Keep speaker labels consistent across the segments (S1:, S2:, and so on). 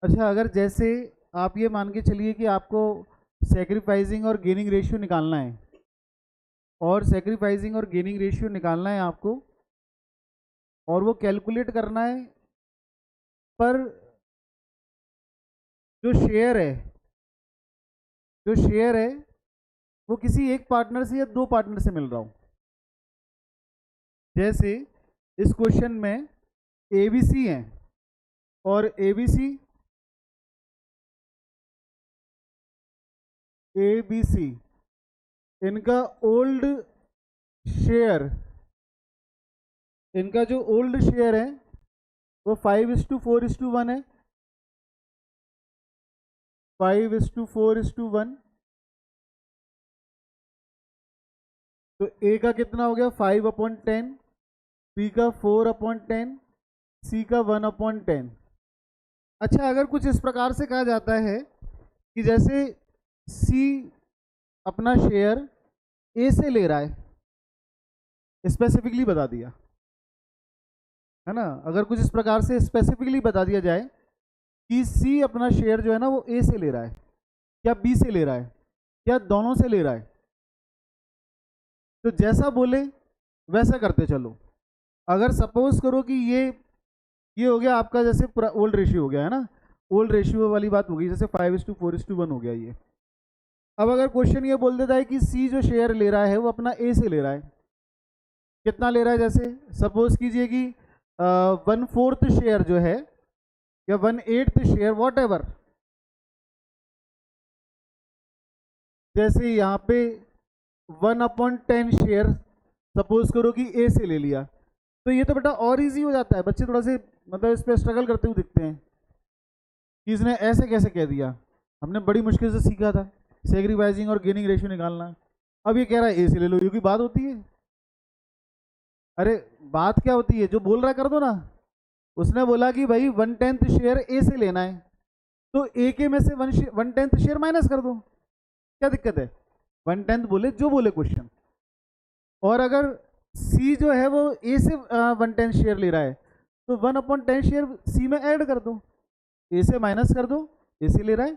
S1: अच्छा, अगर जैसे आप ये मान के चलिए कि आपको सेक्रीफाइसिंग और गेनिंग रेशियो निकालना है, और सेक्रीफाइसिंग और गेनिंग रेशियो निकालना है आपको, और वो कैलकुलेट करना है, पर जो शेयर है जो शेयर है वो किसी एक पार्टनर से या दो पार्टनर से मिल रहा हो। जैसे इस क्वेश्चन में एबीसी है, और एबीसी इनका ओल्ड शेयर इनका जो ओल्ड शेयर है वो 5:4:1 है। 5:4:1। तो ए का कितना हो गया? 5/10, बी का 4/10, सी का 1/10। अच्छा, अगर कुछ इस प्रकार से कहा जाता है कि जैसे सी अपना शेयर ए से ले रहा है, स्पेसिफिकली बता दिया है ना, अगर कुछ इस प्रकार से स्पेसिफिकली बता दिया जाए कि सी अपना शेयर जो है ना वो ए से ले रहा है, या बी से ले रहा है, या दोनों से ले रहा है, तो जैसा बोले वैसा करते चलो। अगर सपोज करो कि ये हो गया आपका, जैसे पूरा ओल्ड रेशियो हो गया है ना, ओल्ड रेशियो वाली बात हो गई, जैसे 5:4:1 हो गया ये। अब अगर क्वेश्चन ये बोल देता है कि सी जो शेयर ले रहा है वो अपना ए से ले रहा है, कितना ले रहा है? जैसे सपोज कीजिए कि 1/4 शेयर जो है, या 1/8 शेयर, वॉट एवर, जैसे यहाँ पे 1/10 शेयर सपोज करो कि ए से ले लिया, तो ये तो बेटा और इजी हो जाता है। बच्चे थोड़ा से मतलब इस पर स्ट्रगल करते हुए दिखते हैं कि इसने ऐसे कैसे कह दिया, हमने बड़ी मुश्किल से सीखा था सेग्रीफाइसिंग और गेनिंग रेशियो निकालना, अब ये कह रहा है ए से ले लो। ये कोई बात होती है? अरे बात क्या होती है, जो बोल रहा है कर दो ना। उसने बोला कि भाई 1/10 शेयर ए से लेना है, तो ए के में से 1/10 शेयर माइनस कर दो, क्या दिक्कत है? 1/10 बोले जो बोले क्वेश्चन। और अगर सी जो है वो ए से 1/10 शेयर ले रहा है, तो 1/10 शेयर सी में ऐड कर दो, ए से माइनस कर दो, ए से ले रहा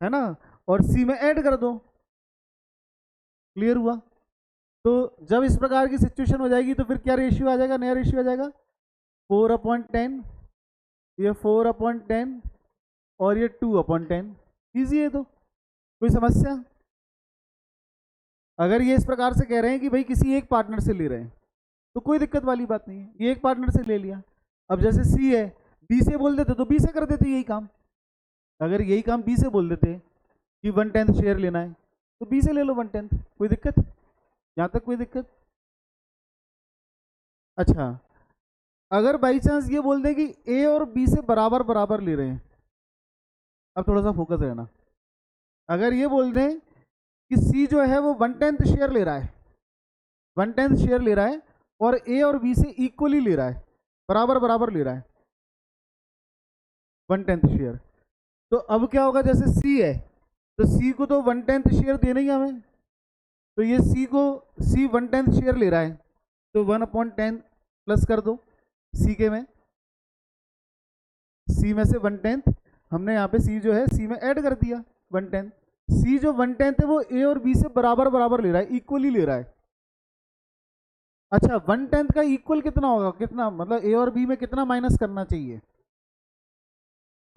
S1: है ना, और सी में ऐड कर दो। क्लियर हुआ? तो जब इस प्रकार की सिचुएशन हो जाएगी तो फिर क्या रेशियो आ जाएगा? नया रेशियो आ जाएगा 4/10, ये 4/10, और ये 2/10। ईजी है, तो कोई समस्या? अगर ये इस प्रकार से कह रहे हैं कि भाई किसी एक पार्टनर से ले रहे हैं, तो कोई दिक्कत वाली बात नहीं है, ये एक पार्टनर से ले लिया। अब जैसे सी है, बी से बोल देते तो बी से कर देते यही काम। अगर यही काम बी से बोल देते कि 1/10 शेयर लेना है, तो बी से ले लो 1/10, कोई दिक्कत? यहाँ तक कोई दिक्कत? अच्छा, अगर बाई चांस ये बोल दें कि ए और बी से बराबर बराबर ले रहे हैं, अब थोड़ा सा फोकस रहना। अगर ये बोल दें कि सी जो है वो 1/10 शेयर ले रहा है, 1/10 शेयर ले रहा है, और ए और बी से इक्वली ले रहा है, बराबर बराबर ले रहा है 1/10 शेयर, तो अब क्या होगा? जैसे सी है, तो सी को तो 1/10 शेयर देना ही हमें, तो ये सी 1/10 शेयर ले रहा है, तो 1/10 प्लस कर दो सी के में, सी में से 1/10 हमने यहाँ पे सी जो है सी में ऐड कर दिया 1/10। सी जो 1/10 है वो ए और बी से बराबर बराबर ले रहा है, इक्वली ले रहा है। अच्छा, 1/10 का इक्वल कितना होगा? कितना मतलब ए और बी में कितना माइनस करना चाहिए?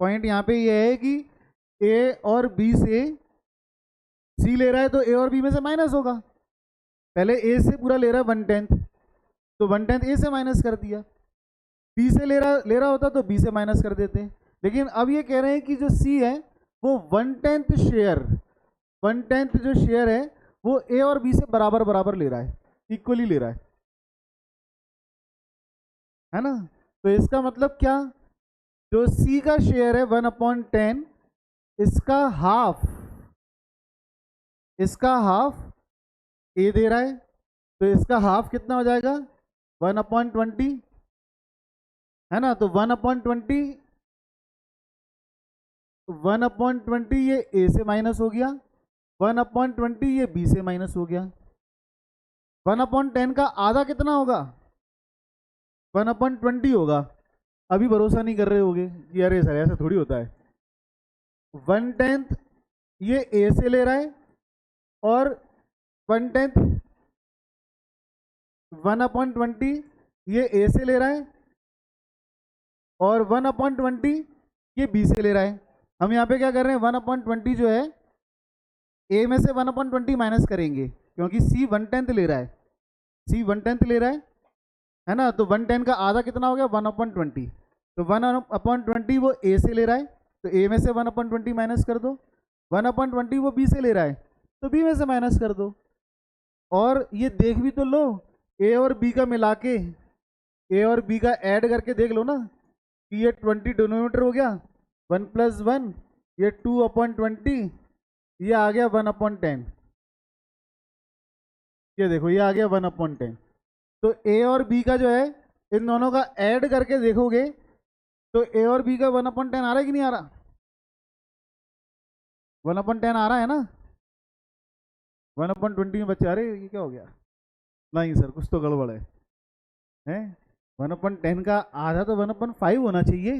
S1: पॉइंट यहाँ पे ये है कि ए और बी से सी ले रहा है, तो ए और बी में से माइनस होगा। पहले ए से पूरा ले रहा है 1/10, तो 1/10 ए से माइनस कर दिया। बी से ले रहा होता तो बी से माइनस कर देते। लेकिन अब ये कह रहे हैं कि जो सी है वो 1/10 शेयर, 1/10 जो शेयर है वो ए और बी से बराबर बराबर ले रहा है, इक्वली ले रहा है ना। तो इसका मतलब क्या? जो सी का शेयर है 1/10, इसका हाफ ए दे रहा है, तो इसका हाफ कितना हो जाएगा? 1/20, है ना। तो 1/20 ये ए से माइनस हो गया, 1/20 ये बी से माइनस हो गया। 1/10 का आधा कितना होगा? 1/20 होगा, अभी भरोसा नहीं कर रहे होगे कि अरे सर ऐसा थोड़ी होता है। 1/10 ये ए से ले रहा है, और 1/10 1/20 ये ए से ले रहा है, और 1/20 ये बी से ले रहा है। हम यहाँ पे क्या कर रहे हैं, 1/20 जो है ए में से 1/20 माइनस करेंगे, क्योंकि सी 1/10 ले रहा है, सी 1/10 ले रहा है ना। तो 1/10 का आधा कितना हो गया, 1/20। तो 1/20 वो ए से ले रहा है, तो ए में से 1/20 माइनस कर दो। 1/20 वो बी से ले रहा है, तो बी में से माइनस कर दो। और ये देख भी तो लो, ए और बी का मिला के, ए और बी का ऐड करके देख लो ना, कि ये 20 डिनोमिनेटर हो गया, 1+1, ये 2/20, ये आ गया 1/10। ये देखो ये आ गया 1/10। तो ए और बी का जो है, इन दोनों का ऐड करके देखोगे, तो ए और बी का 1/10 आ रहा है कि नहीं आ रहा, 1/10 आ रहा है ना। 1/20 में बच्चे, अरे ये क्या हो गया, नहीं सर कुछ तो गड़बड़ है 1/10 का आधा तो 1/5 होना चाहिए,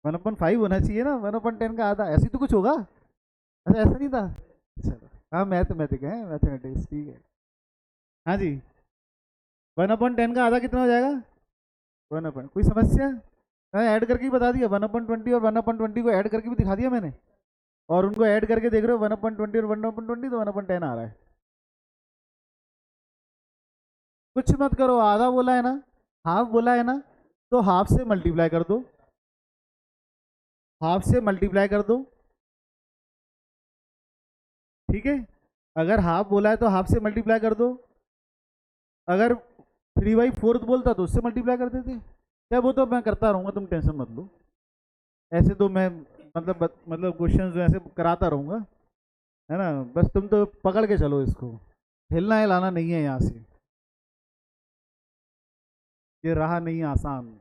S1: 1/5 होना चाहिए ना, 1/10 का आधा, ऐसे ही तो कुछ होगा। अच्छा ऐसा नहीं था, चलो हाँ मैथमेटिक है, मैथमेटिक्स ठीक है। हाँ जी, 1/10 का आधा कितना हो जाएगा, 1/, कोई समस्या, मैंने ऐड करके ही बता दिया, 1/20 और 1/20 को ऐड करके भी दिखा दिया मैंने, और उनको ऐड करके देख रहे हो 1/20 और 1/20, तो 1/10 आ रहा है। कुछ मत करो, आधा बोला है ना, हाफ बोला है ना, तो हाफ से मल्टीप्लाई कर दो, हाफ से मल्टीप्लाई कर दो, ठीक है। अगर हाफ बोला है तो हाफ से मल्टीप्लाई कर दो, अगर 3/4 बोलता तो उससे मल्टीप्लाई कर देते, क्या वो तो मैं करता रहूँगा, तुम टेंशन मत लो, ऐसे तो मैं मतलब क्वेश्चंस जो ऐसे कराता रहूँगा, है ना। बस तुम तो पकड़ के चलो इसको, हिलना हिलाना नहीं है यहाँ से, ये रहा नहीं आसान।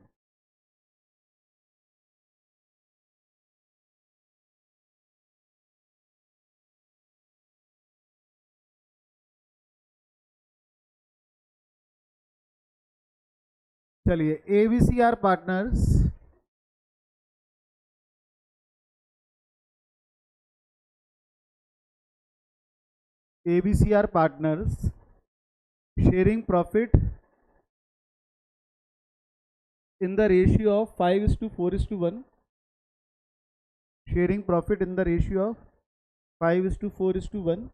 S1: चलिए, ABCR partners, ABCR partners sharing profit in the ratio of 5:4:1, sharing profit in the ratio of 5:4:1,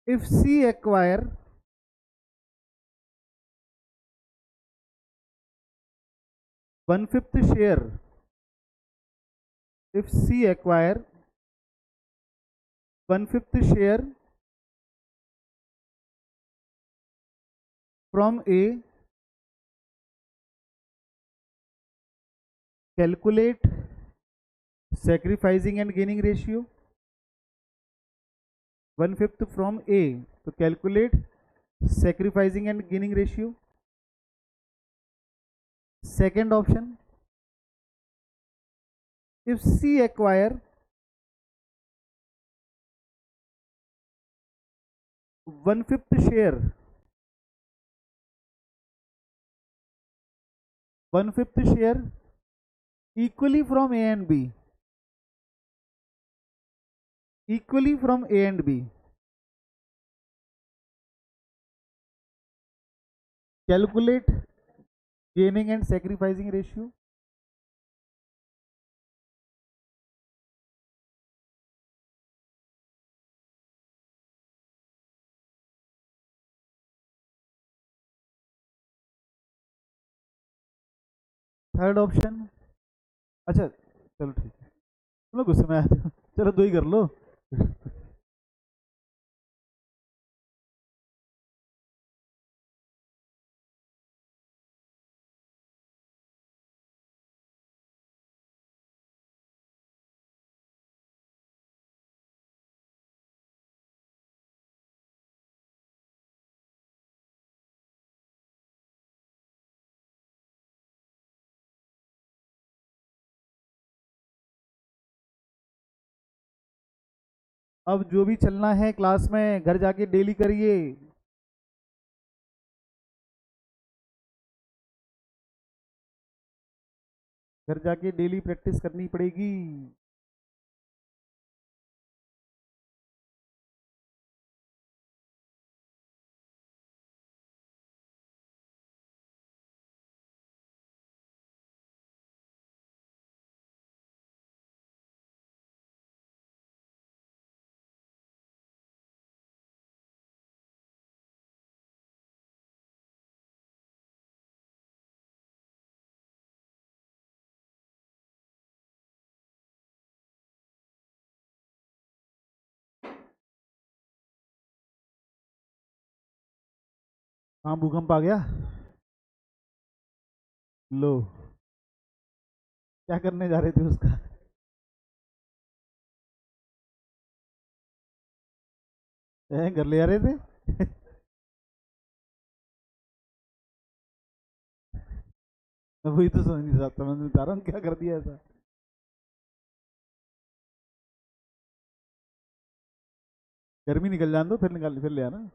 S1: if C acquire 1/5 share, if C acquire 1/5 share from A, calculate sacrificing and gaining ratio, 1/5 from A, to calculate sacrificing and gaining ratio. Second option, if C acquire 1/5 share, 1/5 share equally from A and B, equally from A and B, calculate gaining and sacrificing ratio. Third option, अच्छा चलो ठीक है, तुम लोग गुस्से में आते हो, चलो दो ही कर लो। अब जो भी चलना है क्लास में घर जाके डेली करिए। घर जाके डेली प्रैक्टिस करनी पड़ेगी। हाँ, भूकंप आ गया। लो, क्या करने जा रहे थे उसका? घर ले आ रहे थे। मैं वही तो समझ नहीं सकता, मैं बता रहा हूँ क्या कर दिया ऐसा। गर्मी निकल जान दो, फिर निकाल फिर ले आना।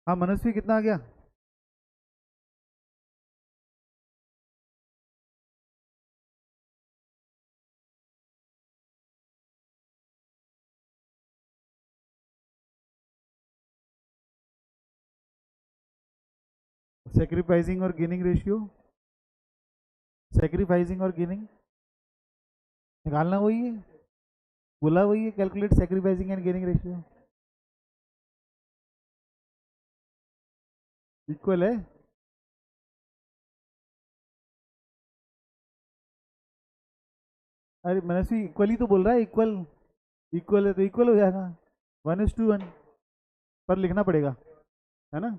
S1: हाँ, मनस्वी कितना आ गया? सेक्रीफाइसिंग और गेनिंग रेशियो। सेक्रीफाइसिंग और गेनिंग निकालना वही है, बोला वही है, calculate sacrificing and gaining ratio. Equal है। अरे मनस्वी इक्वल ही तो बोल रहा है, इक्वल। इक्वल है तो इक्वल हो जाएगा, 1:1। पर लिखना पड़ेगा, है ना।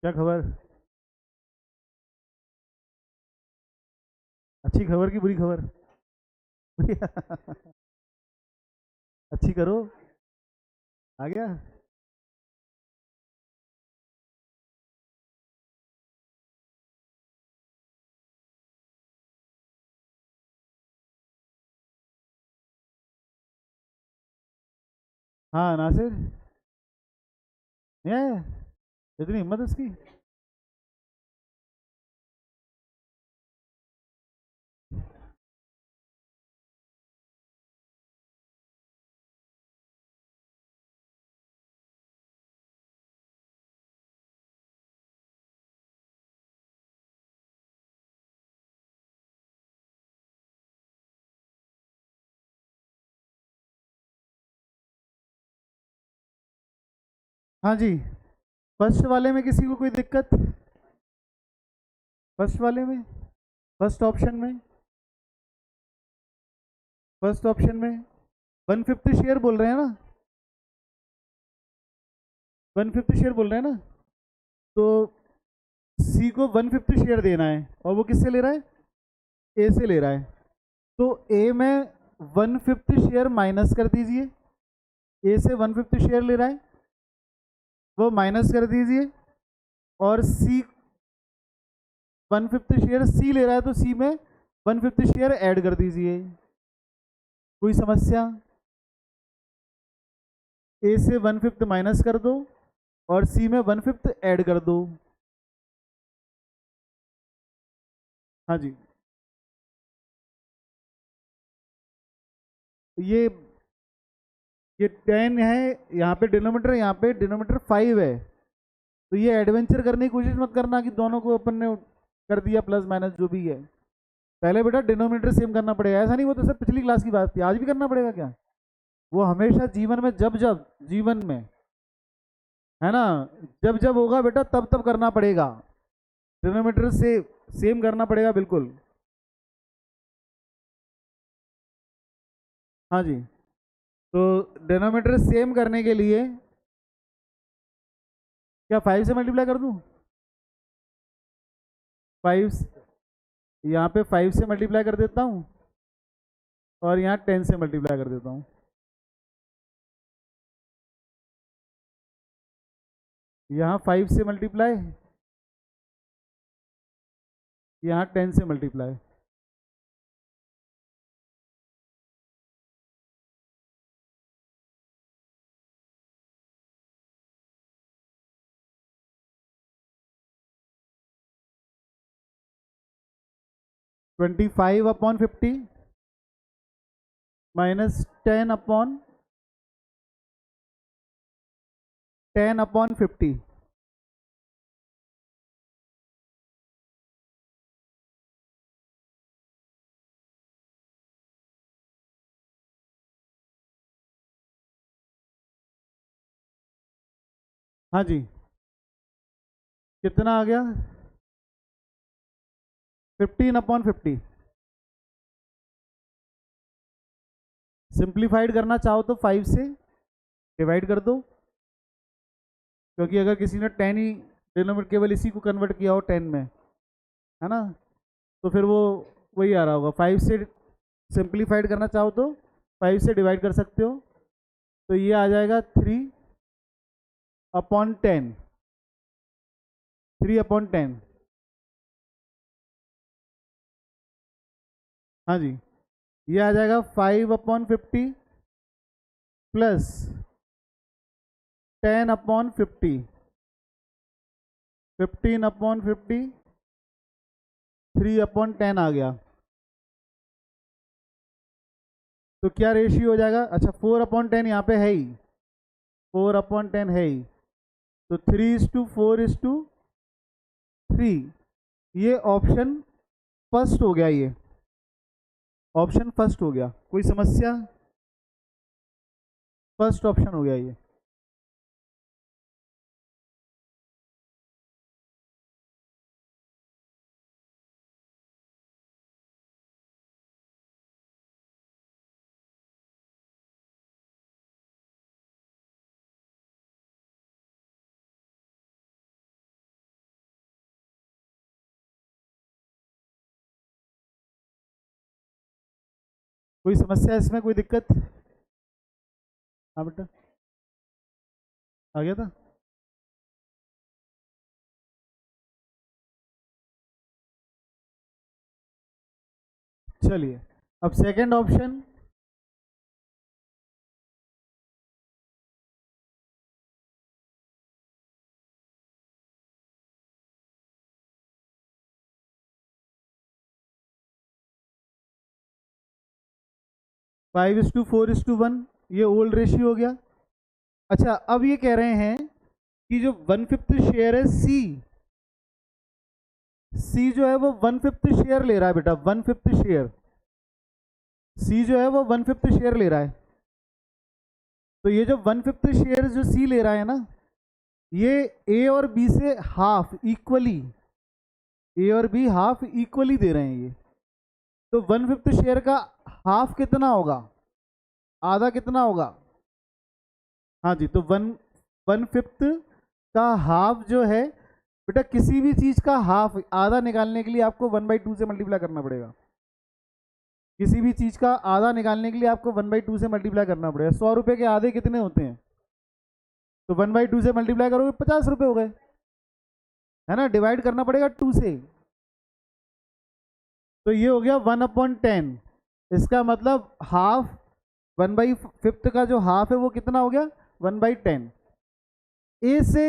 S1: क्या खबर? अच्छी खबर की बुरी खबर? अच्छी करो। आ गया। हाँ नासिर, नहीं आया? इतनी हिम्मत उसकी। हाँ जी, फर्स्ट वाले में किसी को कोई दिक्कत? फर्स्ट वाले में, फर्स्ट ऑप्शन में, फर्स्ट ऑप्शन में 150 शेयर बोल रहे हैं ना? 150 शेयर बोल रहे हैं ना? तो सी को 150 शेयर देना है, और वो किससे ले रहा है? ए से ले रहा है। तो ए में 150 शेयर माइनस कर दीजिए। ए से 150 शेयर ले रहा है, वो माइनस कर दीजिए। और सी 150 शेयर सी ले रहा है, तो सी में 150 शेयर ऐड कर दीजिए। कोई समस्या? ए से 1/5 माइनस कर दो, और सी में 1/5 ऐड कर दो। हाँ जी, ये ये 10 है, यहाँ पे डिनोमीटर, यहाँ पे डिनोमीटर 5 है। तो ये एडवेंचर करने की कोशिश मत करना कि दोनों को अपन ने कर दिया प्लस माइनस जो भी है। पहले बेटा डिनोमीटर सेम करना पड़ेगा, ऐसा नहीं, वो तो सब पिछली क्लास की बात थी, आज भी करना पड़ेगा क्या? वो हमेशा जीवन में, जब जब जीवन में है ना। जब जब होगा बेटा तब तब करना पड़ेगा, डिनोमिनेटर से सेम करना पड़ेगा बिल्कुल। हाँ जी, तो डिनोमिनेटर सेम करने के लिए क्या 5 से मल्टीप्लाई कर दूं? 5, यहाँ पे 5 से मल्टीप्लाई कर देता हूँ और यहाँ 10 से मल्टीप्लाई कर देता हूँ। यहाँ 5 से मल्टीप्लाई, यहाँ 10 से मल्टीप्लाई। Twenty 5/50 minus 10/50। हाँ जी, कितना आ गया? 15/50। सिंप्लीफाइड करना चाहो तो 5 से डिवाइड कर दो, क्योंकि अगर किसी ने 10 ही डिनोमिनेटर केवल इसी को कन्वर्ट किया हो 10 में, है ना, तो फिर वो वही आ रहा होगा। 5 से सिंप्लीफाइड करना चाहो तो 5 से डिवाइड कर सकते हो, तो ये आ जाएगा 3/10। 3/10। हाँ जी, ये आ जाएगा 5/50 प्लस 10/50। 15/50 3/10 आ गया। तो क्या रेशियो हो जाएगा? अच्छा, 4/10 यहाँ पे है ही, 4/10 है ही, तो 3:4:3। ये ऑप्शन फर्स्ट हो गया, ये ऑप्शन फर्स्ट हो गया। कोई समस्या? फर्स्ट ऑप्शन हो गया ये। कोई समस्या इसमें, कोई दिक्कत? हाँ बेटा, आ गया था। चलिए, अब सेकंड ऑप्शन। 5:4:1, ये ओल्ड रेशियो हो गया। अच्छा, अब ये कह रहे हैं कि जो 1/5 शेयर है सी, सी जो है वो 1/5 शेयर ले रहा है बेटा, 1/5 शेयर। सी जो है वो 1/5 शेयर ले रहा है। तो ये जो 1/5 शेयर जो सी ले रहा है ना, ये ए और बी से हाफ इक्वली, ए और बी हाफ इक्वली दे रहे हैं ये। तो 1/5 शेयर का हाफ कितना होगा? आधा कितना होगा? हाँ जी, तो 1/5 का हाफ जो है बेटा, किसी भी चीज का हाफ आधा निकालने के लिए आपको 1/2 से मल्टीप्लाई करना पड़ेगा। किसी भी चीज का आधा निकालने के लिए आपको 1/2 से मल्टीप्लाई करना पड़ेगा। 100 रुपए के आधे कितने होते हैं? तो 1/2 से मल्टीप्लाई करोगे 50 रुपए हो गए, है ना। डिवाइड करना पड़ेगा 2 से। तो ये हो गया 1/10। इसका मतलब हाफ, 1/5 का जो हाफ है वो कितना हो गया? 1/10। ए से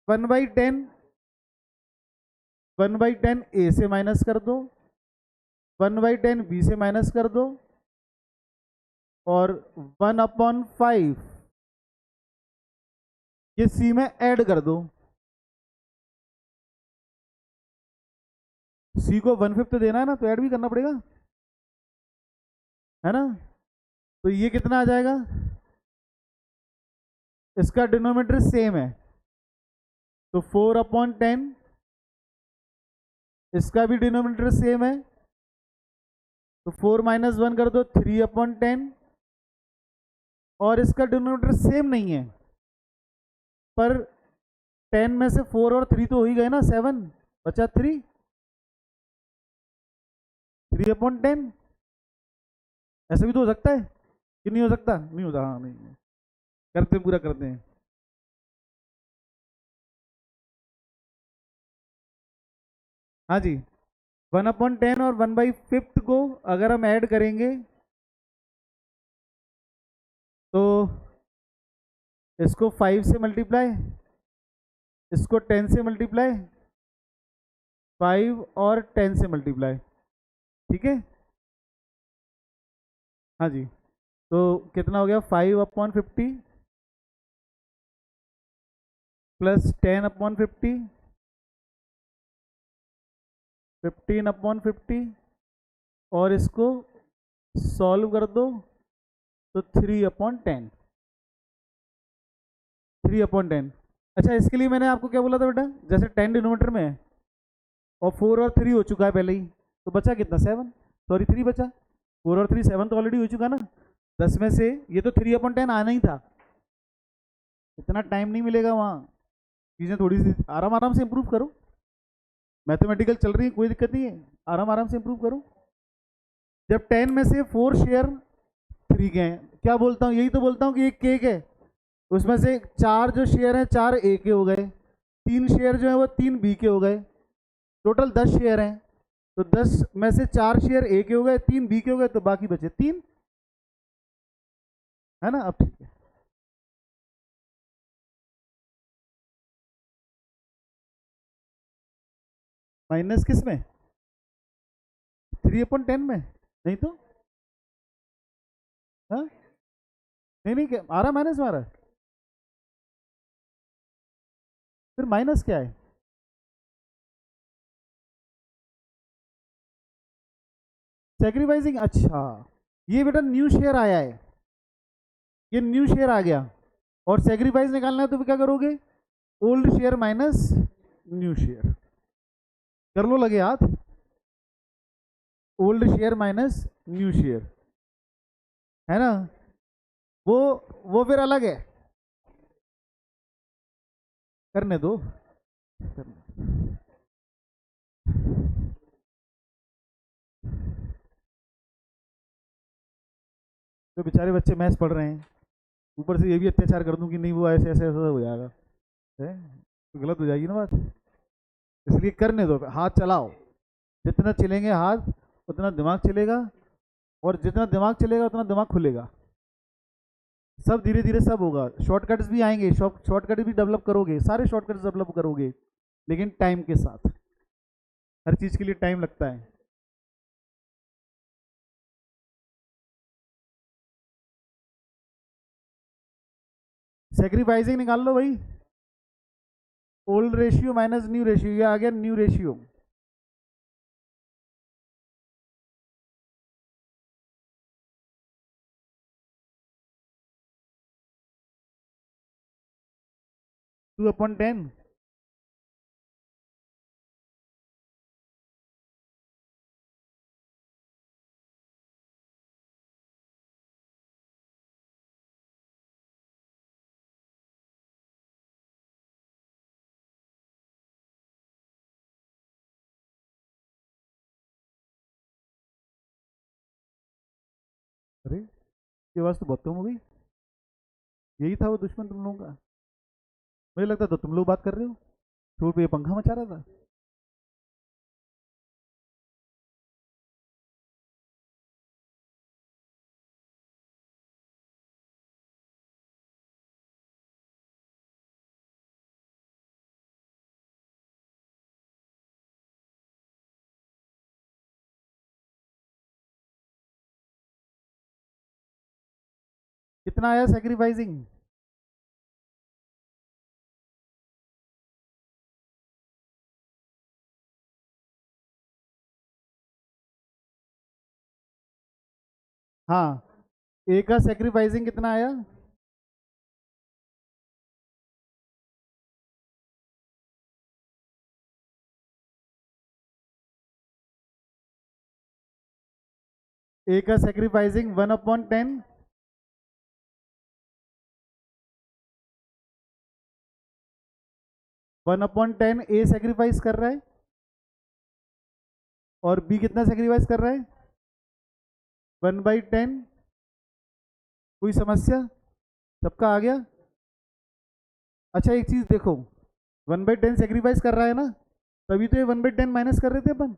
S1: 1/10, 1/10 ए से माइनस कर दो, 1/10 बी से माइनस कर दो, और 1/5 ये सी में ऐड कर दो। सी को 1/5 देना है ना, तो ऐड भी करना पड़ेगा, है ना। तो ये कितना आ जाएगा? इसका डिनोमिनेटर सेम है, तो 4/10, इसका भी डिनोमिनेटर सेम है, तो 4 - 1 कर दो, 3/10, और इसका डिनोमिनेटर सेम नहीं है, पर 10 में से 4 और 3 तो हो ही गए ना, 7 बचा 3, 3/10। ऐसे भी तो हो सकता है कि नहीं हो सकता? नहीं होता, हाँ नहीं, करते हैं, पूरा करते हैं। हाँ जी, 1/10 और 1/5 को अगर हम ऐड करेंगे तो इसको 5 से मल्टीप्लाई, इसको 10 से मल्टीप्लाई, 5 और 10 से मल्टीप्लाई, ठीक है। हाँ जी, तो कितना हो गया? 5/50 प्लस 10/50, 15/50, और इसको सॉल्व कर दो तो 3/10, 3/10। अच्छा, इसके लिए मैंने आपको क्या बोला था बेटा? जैसे 10 डिनोमीटर में है और 4 और 3 हो चुका है पहले ही, तो बचा कितना? 7, सॉरी 3 बचा, 4 और 3 7 तो ऑलरेडी हो चुका ना। 10 में से ये तो 3/10 आना ही था, इतना टाइम नहीं मिलेगा वहाँ, चीज़ें थोड़ी सी आराम आराम से इंप्रूव करो। मैथमेटिकल चल रही है, कोई दिक्कत नहीं है, आराम आराम से इंप्रूव करो। जब 10 में से 4 शेयर 3 के हैं, क्या बोलता हूँ? यही तो बोलता हूँ कि एक केक है, उसमें से 4 जो शेयर हैं 4 ए के हो गए, 3 शेयर जो है वो 3 बी के हो गए, टोटल 10 शेयर हैं, तो 10 में से 4 शेयर ए के हो गए, 3 बी के हो गए, तो बाकी बचे 3, है ना? अब ठीक है। माइनस किस में? 3/10 में? नहीं तो, हाँ नहीं नहीं, क्या आ रहा? माइनस में आ रहा है, फिर माइनस क्या है? सेक्रीफाइसिंग, अच्छा, ये बेटा न्यू शेयर आया है, ये न्यू शेयर आ गया, और सेक्रीफाइस निकालना है तो फिर क्या करोगे? Old share minus new share, कर लो लगे हाथ, old share minus new share, है ना? वो वो फिर अलग है, करने दो, करने। तो बेचारे बच्चे मैथ्स पढ़ रहे हैं, ऊपर से ये भी अत्याचार कर दूं कि नहीं वो ऐसे ऐसे ऐसा हो जाएगा, है तो गलत हो जाएगी ना बात। इसलिए करने दो, हाथ चलाओ, जितना चलेंगे हाथ उतना दिमाग चलेगा, और जितना दिमाग चलेगा उतना दिमाग खुलेगा, सब धीरे धीरे सब होगा। शॉर्टकट्स भी आएंगे, शॉर्टकट भी डेवलप करोगे, सारे शॉर्टकट्स डेवलप करोगे, लेकिन टाइम के साथ, हर चीज़ के लिए टाइम लगता है। सेक्रीफाइसिंग निकाल लो भाई, old ratio minus new ratio, ये आ गया न्यू रेशियो। टू अपॉन 10, अरे ये आवाज तो बहुत कम हो गई, यही था वो दुश्मन तुम लोगों का? मुझे लगता था तुम लोग बात कर रहे हो, शोर पे ये पंखा मचा रहा था। कितना आया सेक्रीफाइसिंग? हाँ, ए का सेक्रीफाइसिंग कितना आया? ए का सेक्रीफाइसिंग 1/10, ए सेक्रीफाइस कर रहा है, और बी कितना सेक्रीफाइस कर रहा है? 1/10। कोई समस्या? सबका आ गया? अच्छा एक चीज देखो, 1/10 सेक्रीफाइस कर रहा है ना, तभी तो ये 1/10 माइनस कर रहे थे अपन।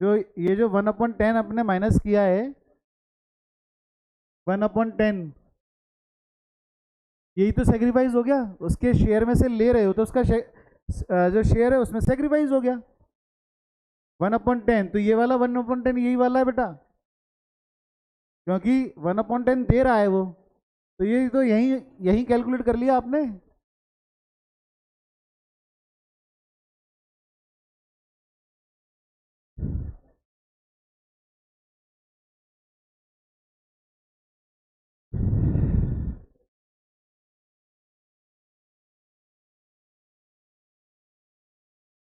S1: जो ये जो 1/10 अपने माइनस किया है, 1/10, यही तो सेक्रीफाइस हो गया। उसके शेयर में से ले रहे हो तो उसका जो शेयर है उसमें सेक्रीफाइस हो गया 1/10। तो ये वाला 1/10 यही वाला है बेटा, क्योंकि 1/10 दे रहा है वो, तो ये तो यही यही कैलकुलेट कर लिया आपने।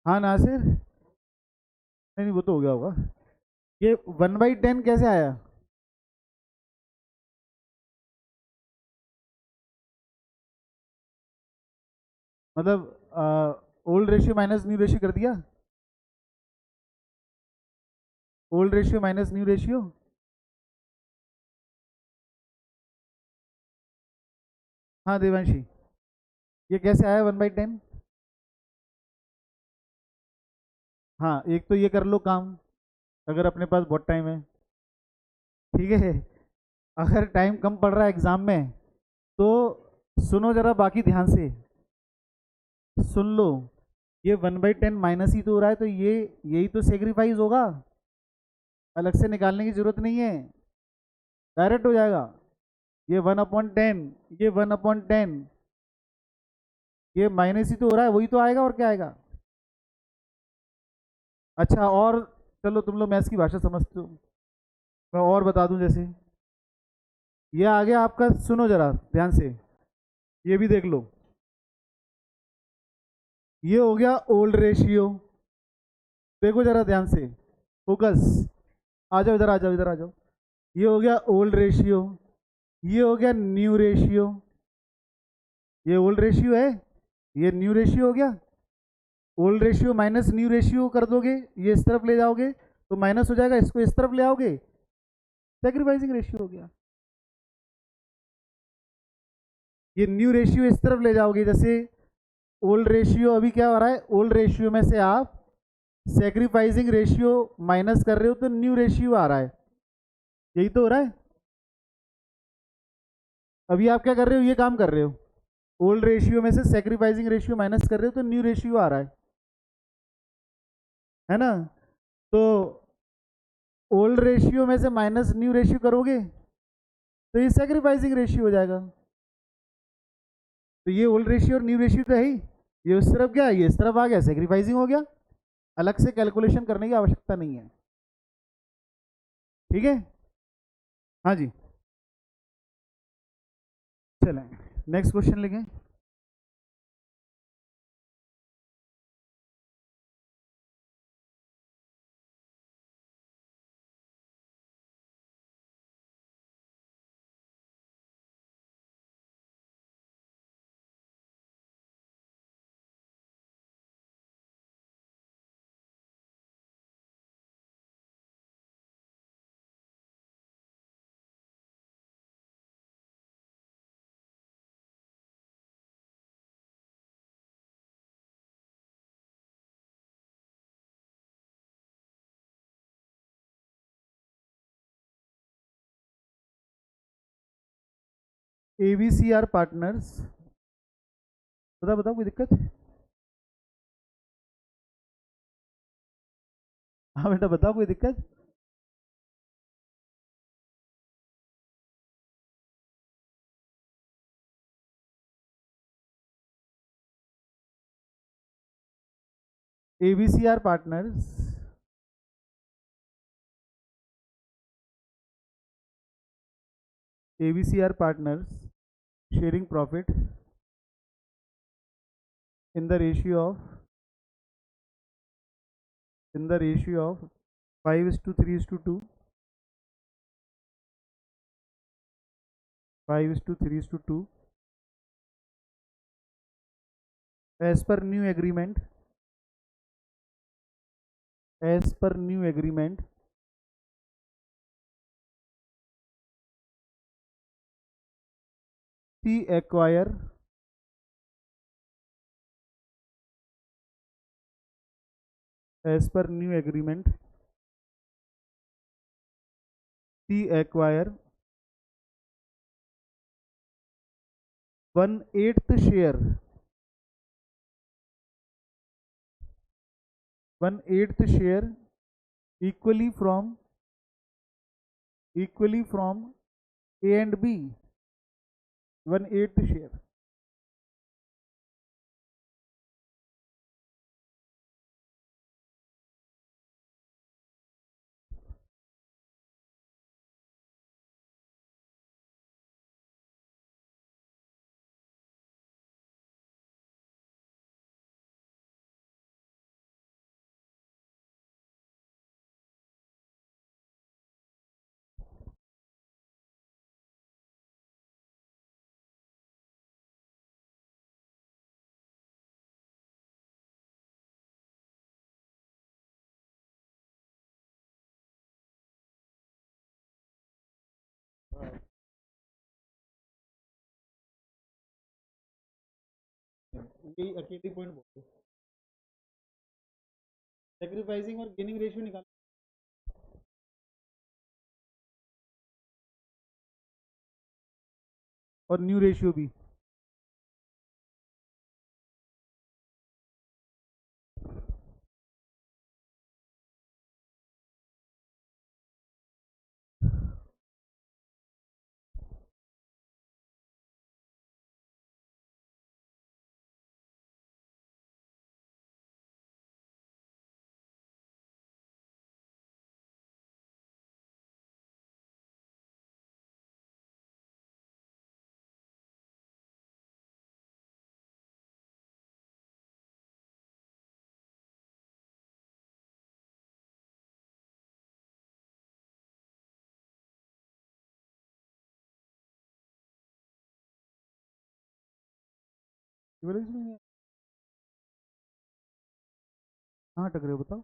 S1: हाँ नासिर, नहीं नहीं वो तो हो गया होगा। ये 1/10 कैसे आया? मतलब old ratio minus new ratio कर दिया, old ratio minus new ratio. हाँ देवांशी, ये कैसे आया 1/10? हाँ एक तो ये कर लो काम, अगर अपने पास बहुत टाइम है, ठीक है। अगर टाइम कम पड़ रहा है एग्जाम में तो सुनो जरा बाकी ध्यान से, सुन लो। ये 1/10 माइनस ही तो हो रहा है, तो ये यही तो सेक्रीफाइस होगा, अलग से निकालने की जरूरत नहीं है, डायरेक्ट हो जाएगा। ये 1/10, ये 1/10, ये माइनस ही तो हो रहा है, वही तो आएगा, और क्या आएगा? अच्छा और, चलो तुम लोग मैथ्स की भाषा समझते हो, मैं और बता दूं। जैसे ये आ गया आपका, सुनो जरा ध्यान से, ये भी देख लो। ये हो गया ओल्ड रेशियो, देखो जरा ध्यान से, फोकस। आ जाओ इधर, आ जाओ इधर, आ जाओ। ये हो गया ओल्ड रेशियो, ये हो गया न्यू रेशियो। ये ओल्ड रेशियो है, ये न्यू रेशियो हो गया। Old ratio minus new ratio कर दोगे, ये इस तरफ ले जाओगे तो माइनस हो जाएगा, इसको इस तरफ ले आओगे, सेक्रीफाइसिंग रेशियो हो गया। ये न्यू रेशियो इस तरफ ले जाओगे, जैसे ओल्ड रेशियो अभी क्या हो रहा है, ओल्ड रेशियो में से आप सेक्रीफाइसिंग रेशियो माइनस कर रहे हो तो न्यू रेशियो आ रहा है, यही तो हो रहा है। अभी आप क्या कर रहे हो, ये काम कर रहे हो, ओल्ड रेशियो में से सेक्रीफाइसिंग रेशियो माइनस कर रहे हो तो न्यू रेशियो आ रहा है ना? तो ओल्ड रेशियो में से माइनस न्यू रेशियो करोगे तो ये सेक्रीफाइसिंग रेशियो हो जाएगा। तो ये ओल्ड रेशियो और न्यू रेशियो तो है ही, ये उस तरफ गया, ये इस तरफ आ गया, सेक्रीफाइसिंग हो गया, अलग से कैलकुलेशन करने की आवश्यकता नहीं है। ठीक है, हाँ जी, चलें नेक्स्ट क्वेश्चन लिखें। ABCR पार्टनर्स, बताओ बताओ कोई दिक्कत? हाँ बेटा बताओ कोई दिक्कत? ABCR partners, ABCR partners sharing profit in the ratio of 5:3:2, 5:3:2, as per new agreement, as per new agreement, C acquire as per new agreement, C acquire 1/8 share, 1/8 share equally from A and B, 1/8 share. यही अकेले point बोलते, sacrificing और gaining ratio निकाल और new ratio भी। कहाँ टक रहे हो बताओ।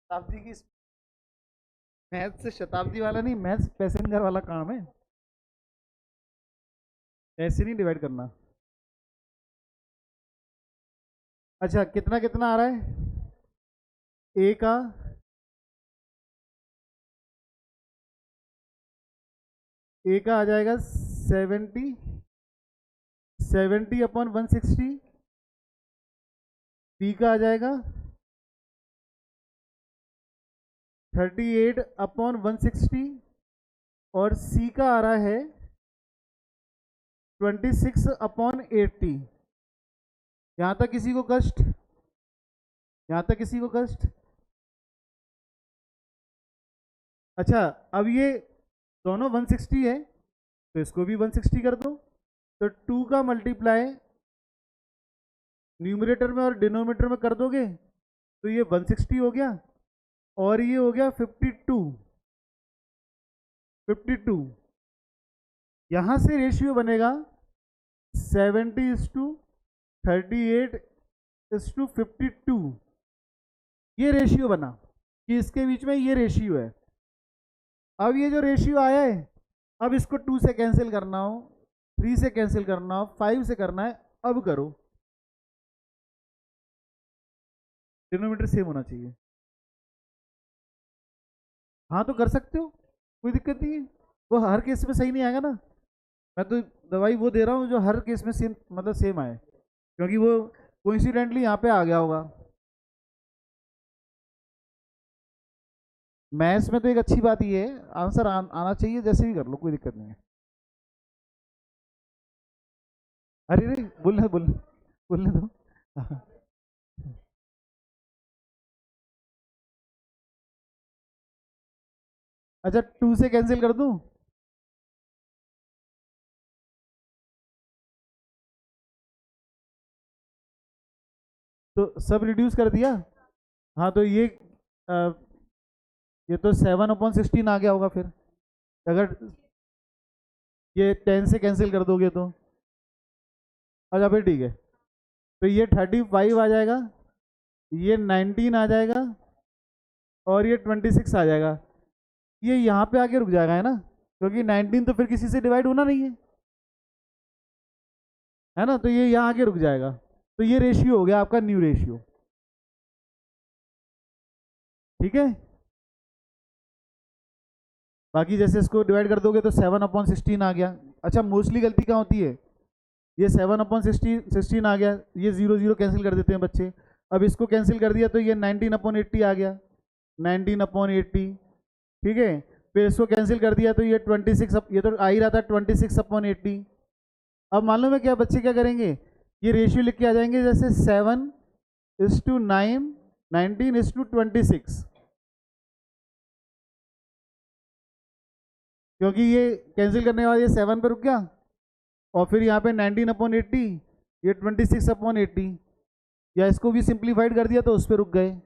S1: शताब्दी की मैथ से शताब्दी वाला नहीं, मैथ पैसेंजर वाला काम है, ऐसे नहीं डिवाइड करना। अच्छा कितना कितना आ रहा है? ए का ए का आ जाएगा 70, 70/160। बी का आ जाएगा 38/160। और सी का आ रहा है 26/80। यहां तक किसी को कष्ट? यहां तक किसी को कष्ट? अच्छा अब ये दोनों 160 है, तो इसको भी 160 कर दो। तो 2 का मल्टीप्लाई न्यूमरेटर में और डिनोमिनेटर में कर दोगे तो ये 160 हो गया, और ये हो गया 52। 52 यहां से रेशियो बनेगा 70:38:52। ये रेशियो बना कि इसके बीच में ये रेशियो है। अब ये जो रेशियो आया है, अब इसको 2 से कैंसिल करना हो, 3 से कैंसिल करना हो, 5 से करना है, अब करो। डिनोमिनेटर सेम होना चाहिए। हाँ तो कर सकते हो, कोई दिक्कत नहीं है। वो हर केस में सही नहीं आएगा ना, मैं तो दवाई वो दे रहा हूँ जो हर केस में सेम, मतलब सेम आए, क्योंकि वो कोइंसिडेंटली यहाँ पे आ गया होगा। मैथ्स में तो एक अच्छी बात ये है, आंसर आना चाहिए, जैसे भी कर लो कोई दिक्कत नहीं है। अरे अरे बोलने बोलने बोलने दो। अच्छा 2 से कैंसिल कर दूं? तो सब रिड्यूस कर दिया। हाँ तो आ, ये तो 7/16 आ गया होगा फिर, अगर ये 10 से कैंसिल कर दोगे तो। अच्छा फिर ठीक है, तो ये 35 आ जाएगा, ये 19 आ जाएगा, और ये 26 आ जाएगा। ये यहाँ पे आके रुक जाएगा, है ना, क्योंकि 19 तो फिर किसी से डिवाइड होना नहीं है ना, तो ये यहाँ आके रुक जाएगा। तो ये रेशियो हो गया आपका न्यू रेशियो। ठीक है, बाकी जैसे इसको डिवाइड कर दोगे तो 7/16 आ गया। अच्छा मोस्टली गलती कहाँ होती है, ये 7/16 आ गया, ये 0 0 कैंसिल कर देते हैं बच्चे। अब इसको कैंसिल कर दिया तो ये 19/80 आ गया, 19/80। ठीक है, फिर इसको कैंसिल कर दिया तो ये 26, ये तो आ ही रहा था 26/80। अब मालूम है क्या बच्चे क्या करेंगे, ये रेशियो लिख के आ जाएंगे, जैसे 7:9, 19:26, क्योंकि ये कैंसिल करने के बाद ये 7 पे रुक गया, और फिर यहाँ पे 19/80, ये 26/80, या इसको भी सिंप्लीफाइड कर दिया तो उस पर रुक गए।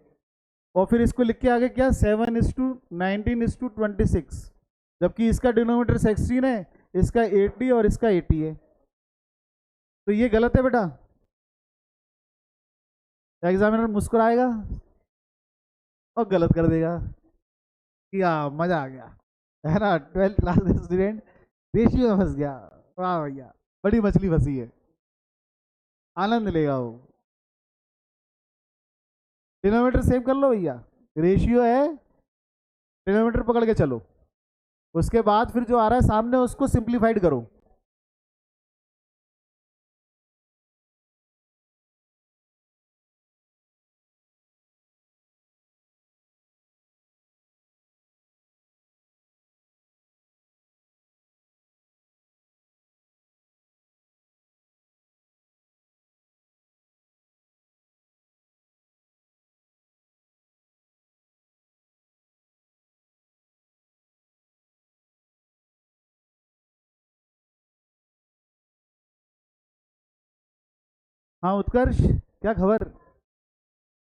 S1: और फिर इसको लिख के आगे क्या, 7:19:26, जबकि इसका डिनोमिनेटर 16 है, इसका 80 और इसका 80 है। तो ये गलत है बेटा। एग्जामिनर मुस्कुराएगा और गलत कर देगा कि हाँ मजा आ गया, है ना, 12th क्लास का स्टूडेंट रेशियो में फंस गया, वाह भैया बड़ी मछली फंसी है, आनंद लेगा वो। डिनोमीटर सेव कर लो भैया, रेशियो है, डिनोमीटर पकड़ के चलो, उसके बाद फिर जो आ रहा है सामने उसको सिंप्लीफाइड करो। हाँ उत्कर्ष, क्या खबर?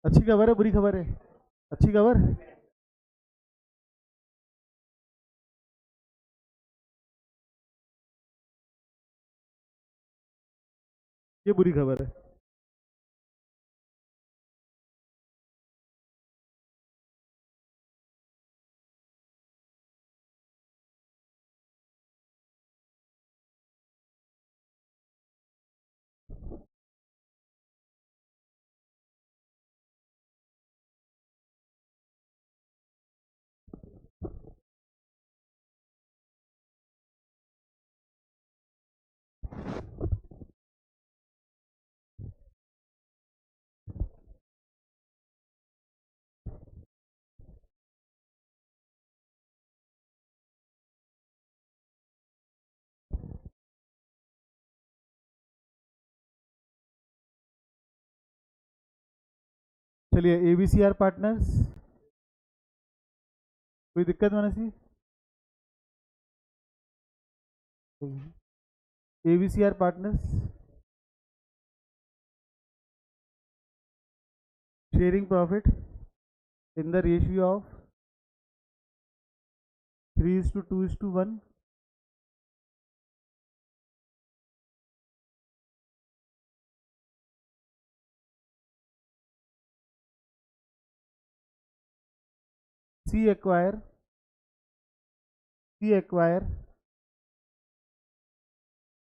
S1: अच्छी खबर है बुरी खबर है? अच्छी खबर। ये बुरी खबर है। चलिए ABCR पार्टनर्स, कोई दिक्कत मैंने सी? ABCR partners, sharing profit in the ratio of 3:2:1. C acquire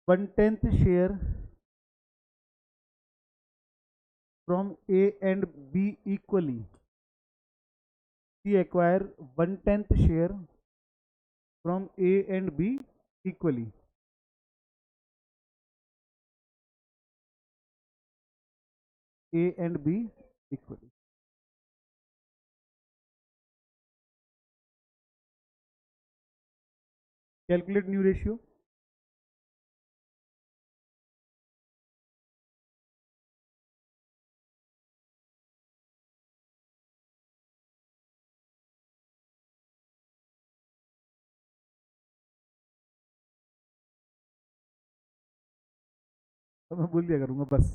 S1: 1/10 share from A and B equally. C acquire 1/10 share from A and B equally. A and B equally. Calculate new ratio. तो मैं बोल दिया करूँगा बस।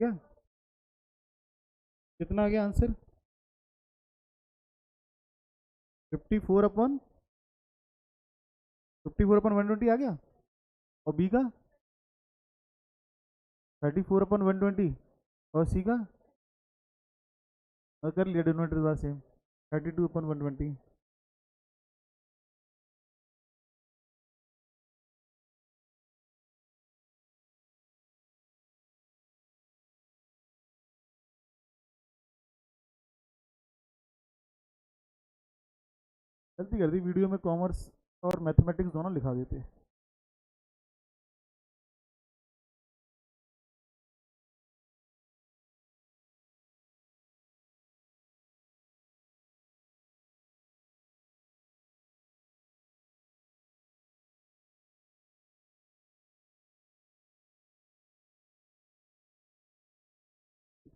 S1: क्या कितना आ गया answer? 54/120 आ गया। और बी का 34/120। और सी का और कर लिया डिनोमिनेटर बार सेम 32/120। गलती कर दी, वीडियो में कॉमर्स और मैथमेटिक्स दोनों लिखा देते।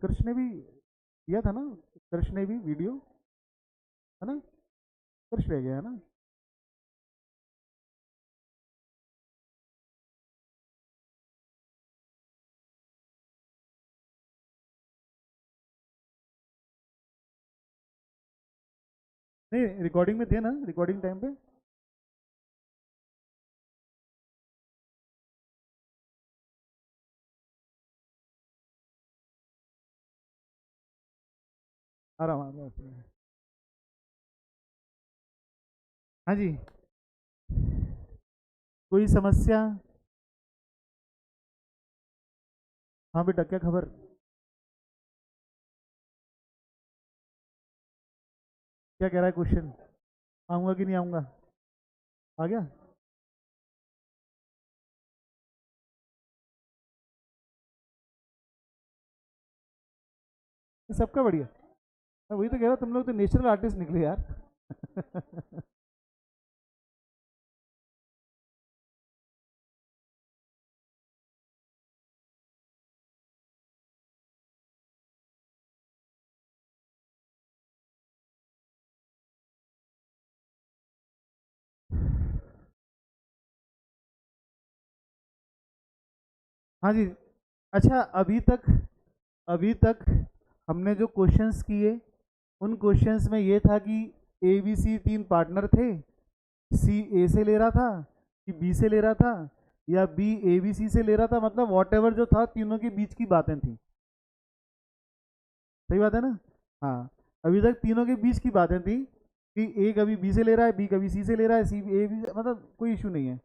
S1: उत्कर्ष ने भी किया था ना, उत्कर्ष ने भी वीडियो, है ना, उत्कर्ष रह गया है ना। नहीं, रिकॉर्डिंग में थे ना, रिकॉर्डिंग टाइम पे। आराम आराम से। हाँ जी, कोई समस्या? हाँ बेटा, क्या खबर? क्या कह रहा है क्वेश्चन? आऊँगा कि नहीं आऊँगा? आ गया? ये सबका बढ़िया। मैं वही तो कह रहा हूँ, तुम लोग तो नेचुरल आर्टिस्ट निकले यार। हाँ जी। अच्छा, अभी तक हमने जो क्वेश्चंस किए, उन क्वेश्चंस में ये था कि ए बी सी तीन पार्टनर थे, सी ए से ले रहा था कि बी से ले रहा था, या बी ए बी सी से ले रहा था, मतलब वॉट एवर जो था तीनों के बीच की बातें थी। सही बात है ना? हाँ, अभी तक तीनों के बीच की बातें थी कि ए कभी बी से ले रहा है, बी कभी सी से ले रहा है, सी ए बी, मतलब कोई इशू नहीं है।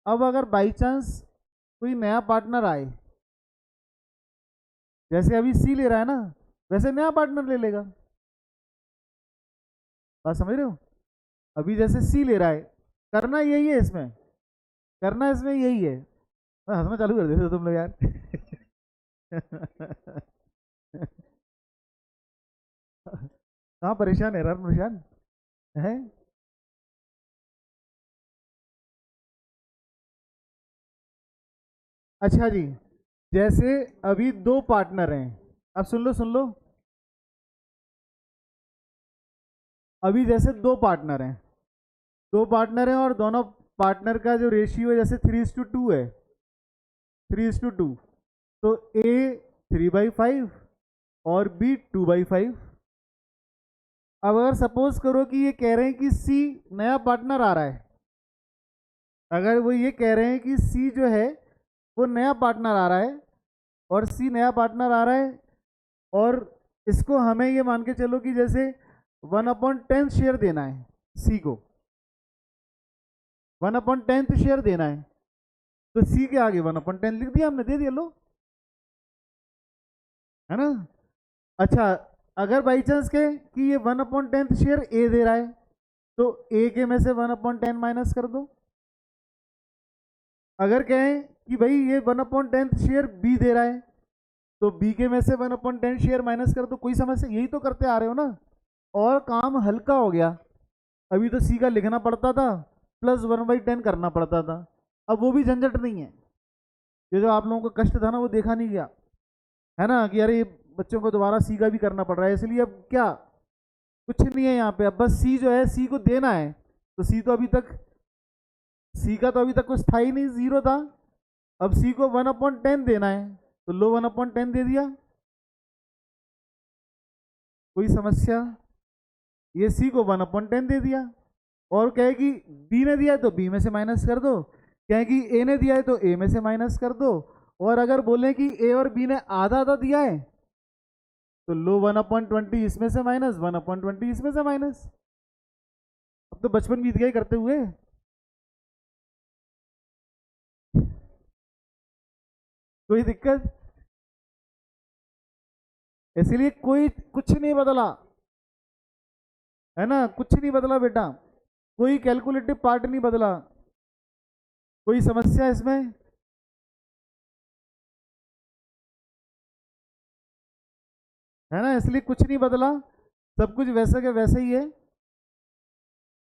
S1: अब अगर बाई चांस कोई नया पार्टनर आए, जैसे अभी सी ले रहा है ना, वैसे नया पार्टनर ले लेगा। बात समझ रहे हो? अभी जैसे सी ले रहा है, करना यही है इसमें, करना इसमें यही है। हंसना चालू कर देते हो तुम लोग यार। कहाँ परेशान है यार, परेशान है? अच्छा जी, जैसे अभी दो पार्टनर हैं, अब सुन लो सुन लो। अभी जैसे दो पार्टनर हैं और दोनों पार्टनर का जो रेशियो है जैसे 3:2 है, 3:2, तो ए 3/5 और बी 2/5। अब अगर सपोज करो कि ये कह रहे हैं कि सी नया पार्टनर आ रहा है, अगर वो ये कह रहे हैं कि सी जो है वो नया पार्टनर आ रहा है, और सी नया पार्टनर आ रहा है, और इसको हमें ये मान के चलो कि जैसे 1/10 शेयर देना है सी को, 1/10 शेयर देना है, तो सी के आगे 1/10 लिख दिया हमने, दे दिया, लो, है ना। अच्छा, अगर बाई चांस के कि ये 1/10 शेयर ए दे रहा है, तो ए के में से 1/10 माइनस कर दो। अगर कहें कि भाई ये 1/10 शेयर बी दे रहा है, तो बी के में से 1/10 शेयर माइनस कर दो, कोई समस्या? यही तो करते आ रहे हो ना, और काम हल्का हो गया। अभी तो सी का लिखना पड़ता था, प्लस 1/10 करना पड़ता था, अब वो भी झंझट नहीं है। ये जो आप लोगों का कष्ट था ना, वो देखा नहीं गया, है ना, कि अरे बच्चों को दोबारा सी का भी करना पड़ रहा है, इसलिए अब क्या, कुछ नहीं है यहाँ पे, अब बस सी जो है सी को देना है, तो सी का तो अभी तक कुछ था ही नहीं, जीरो था। अब सी को 1/10 देना है, तो लो 1/10 दे दिया, कोई समस्या? ये सी को 1/10 दे दिया, और कहे कि बी ने दिया है तो बी में से माइनस कर दो, कहे कि ए ने दिया है तो ए में से माइनस कर दो, और अगर बोले कि ए और बी ने आधा आधा दिया है, तो लो 1/20 इसमें से माइनस, 1/20 इसमें से माइनस। अब तो बचपन बीत गया करते हुए। कोई दिक्कत? इसलिए कोई कुछ नहीं बदला, है ना, कुछ नहीं बदला बेटा, कोई कैलकुलेटिव पार्ट नहीं बदला, कोई समस्या इसमें? है ना, इसलिए कुछ नहीं बदला, सब कुछ वैसे के वैसे ही है।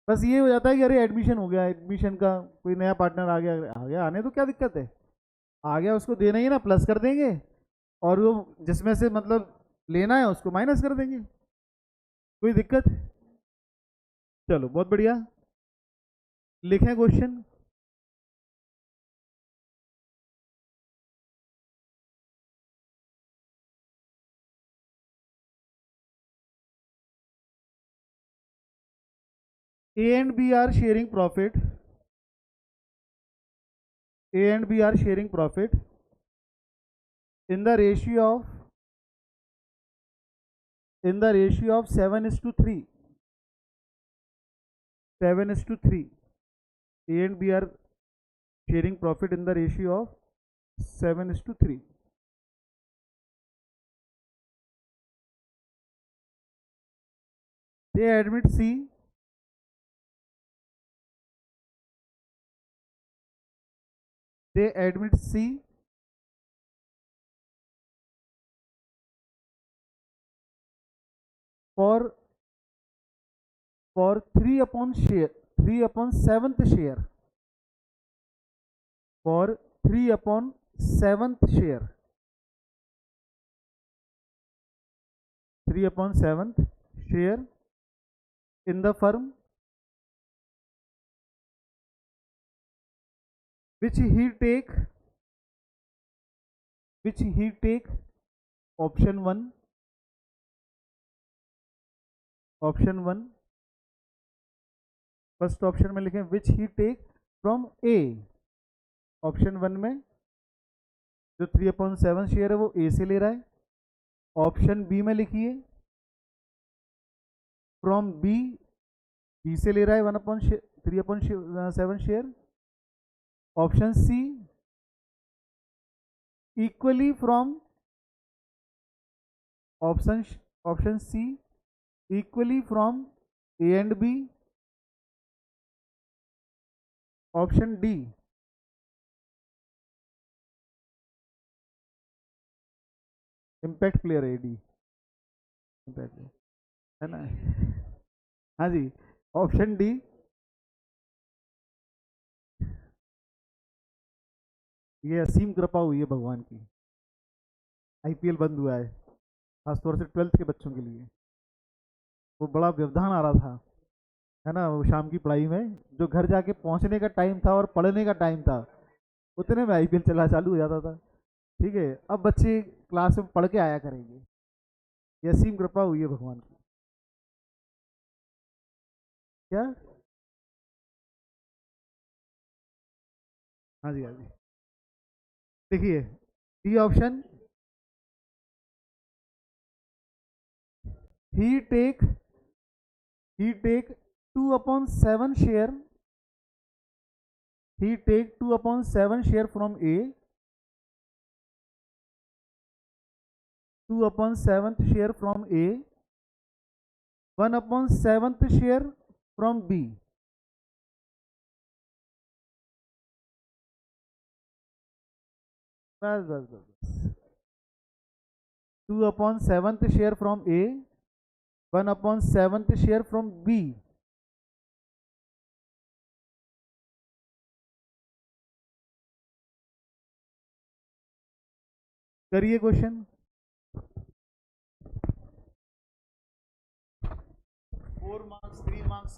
S1: बस ये हो जाता है कि अरे एडमिशन हो गया, एडमिशन का कोई नया पार्टनर आ गया, आ गया, आने तो क्या दिक्कत है, आ गया उसको देना ही है ना, प्लस कर देंगे, और वो जिसमें से मतलब लेना है उसको माइनस कर देंगे। कोई दिक्कत? चलो बहुत बढ़िया, लिखें question. A and B are sharing profit. A and B are sharing profit in the ratio of 7:3. 7:3. A and B are sharing profit in the ratio of 7:3. They admit C. They admit C for 3/7th share. For 3/7th share. 3/7th share in the firm, which he take option 1. Option 1, first option में लिखें विच ही take from A. Option 1 में जो 3/7 share है वो ए से ले रहा है। ऑप्शन बी में लिखिए फ्रॉम बी, बी से ले रहा है 3/7 share. Option C equally from, option C equally from A and B. Option D impact player है, डी इम्पैक्ट है ना। हाँ जी, ऑप्शन डी ये असीम कृपा हुई है भगवान की, आईपीएल बंद हुआ है खासतौर से 12th के बच्चों के लिए। वो बड़ा व्यवधान आ रहा था, है ना, वो शाम की पढ़ाई में जो घर जाके पहुंचने का टाइम था और पढ़ने का टाइम था, उतने में आईपीएल चला चालू हो जाता था। ठीक है, अब बच्चे क्लास में पढ़ के आया करेंगे, ये असीम कृपा हुई है भगवान की। क्या? हाँ जी, हाँ जी, देखिए D option, he take he take 2/7 share, he take 2/7 share from A, 2/7 share from A, 1/7 share from B। बस बस बस बस, 2/7 share from A, 1/7 share from B। करिए क्वेश्चन। 4 marks, 3 marks,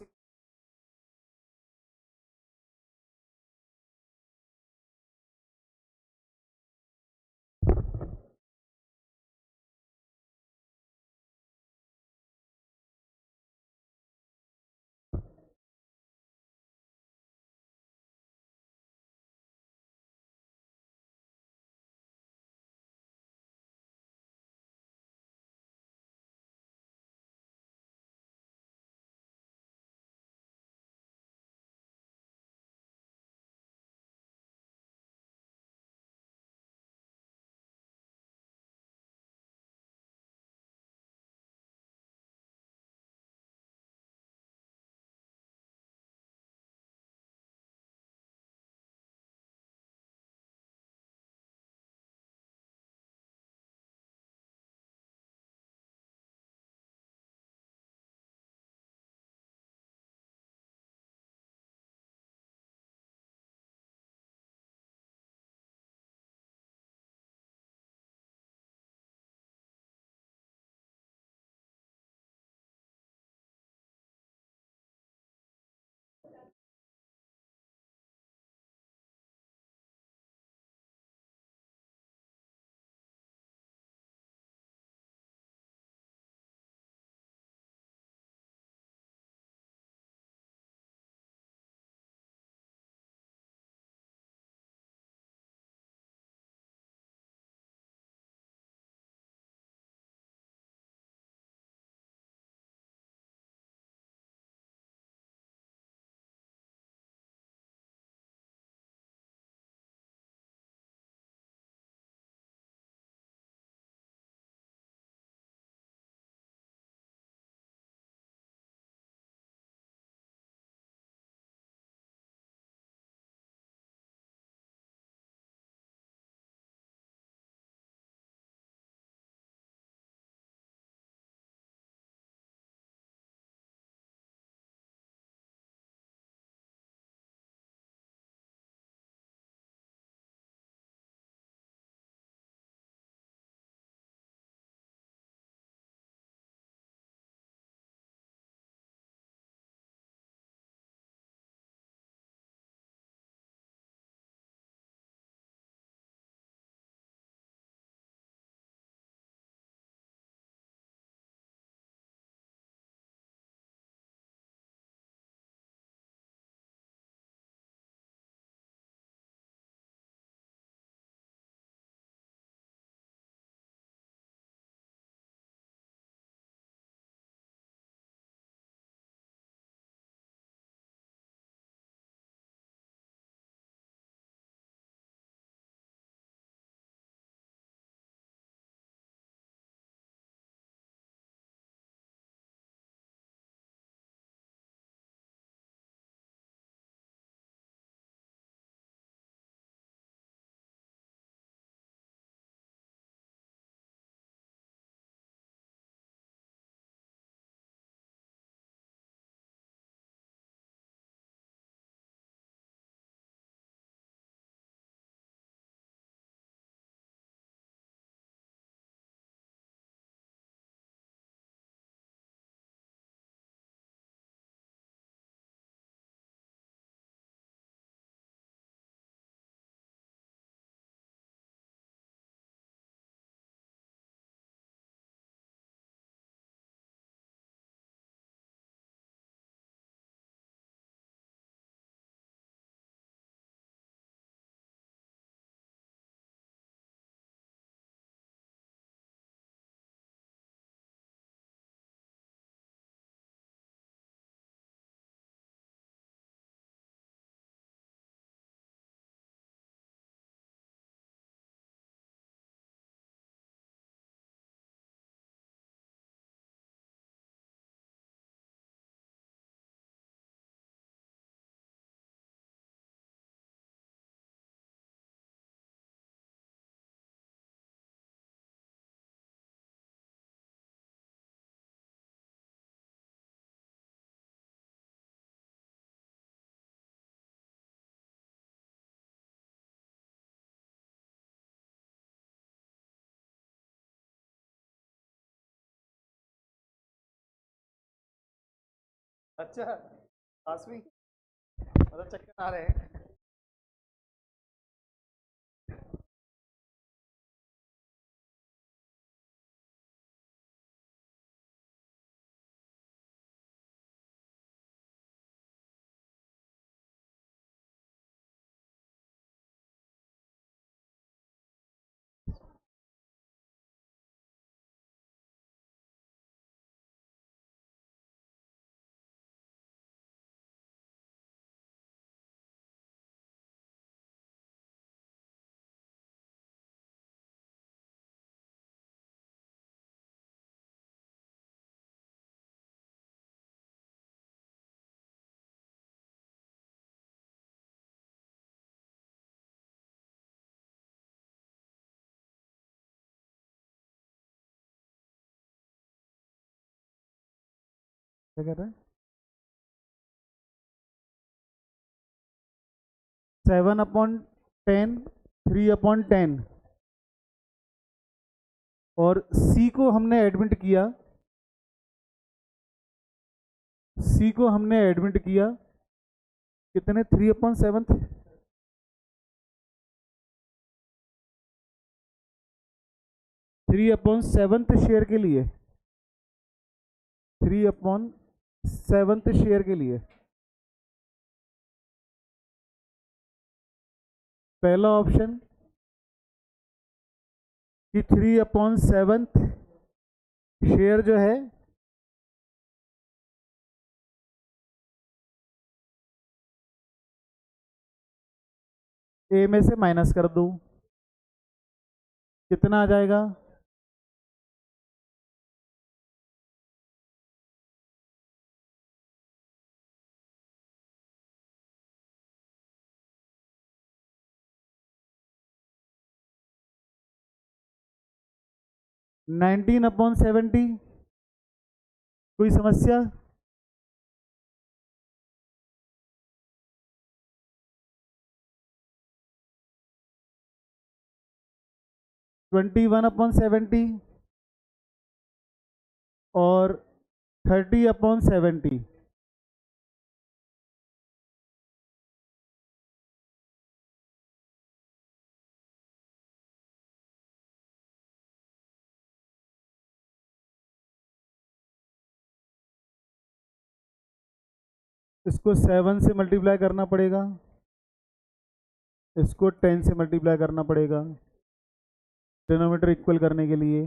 S1: अच्छा, आसवी मतलब चक्कर आ रहे हैं। क्या कर रहे हैं? 7/10, 3/10, और सी को हमने एडमिट किया, सी को हमने एडमिट किया कितने, 3/7, 3/7 शेयर के लिए, 3/7 शेयर के लिए पहला ऑप्शन कि 3/7 शेयर जो है ए में से माइनस कर दूं, कितना आ जाएगा, 19/70। कोई समस्या? ट्वेंटी 1/70 और 30/70। इसको 7 से मल्टीप्लाई करना पड़ेगा, इसको 10 से मल्टीप्लाई करना पड़ेगा डिनोमिनेटर इक्वल करने के लिए।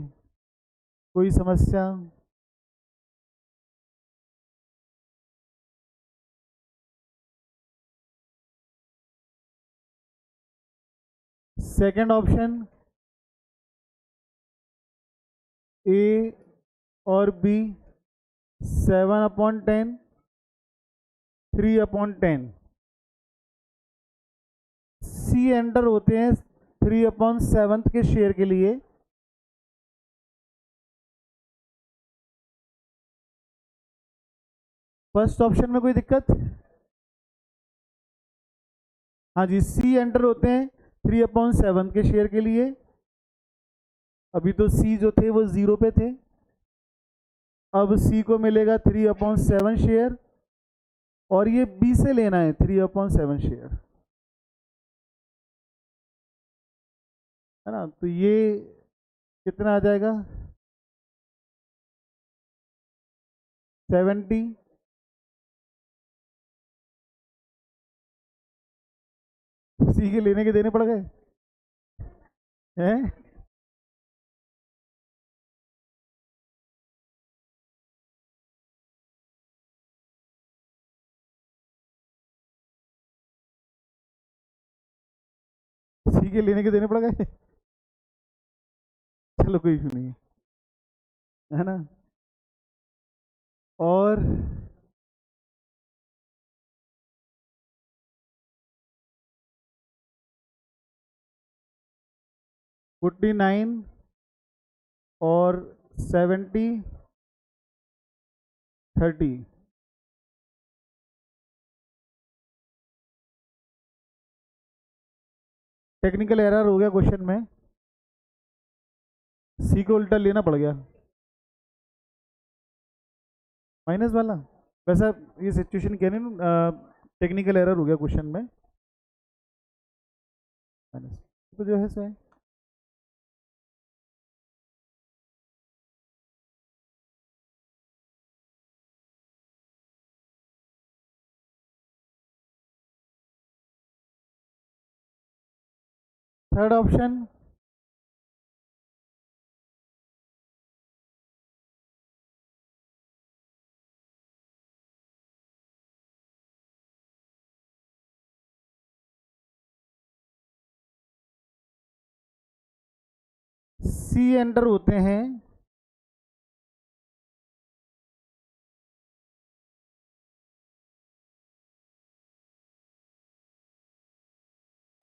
S1: कोई समस्या? सेकंड ऑप्शन, ए और बी 7/10, 3/10, सी एंटर होते हैं 3/7 के शेयर के लिए। फर्स्ट ऑप्शन में कोई दिक्कत? हाँ जी, सी एंटर होते हैं 3/7 के शेयर के लिए। अभी तो सी जो थे वो 0 पे थे, अब सी को मिलेगा 3/7 शेयर, और ये बी से लेना है 3/7 शेयर, है ना। तो ये कितना आ जाएगा, 70। सी के लेने के देने पड़ गए हैं। सी के लेने के देने पड़ गए। चलो कोई इशू नहीं है ना। और फोर्टी 9 और 70, 30। टेक्निकल एरर हो गया क्वेश्चन में, सी को उल्टा लेना पड़ गया, माइनस वाला। वैसा ये सिचुएशन क्या नहीं, टेक्निकल एरर हो गया क्वेश्चन में, तो जो है सो थर्ड ऑप्शन, सी एंटर होते हैं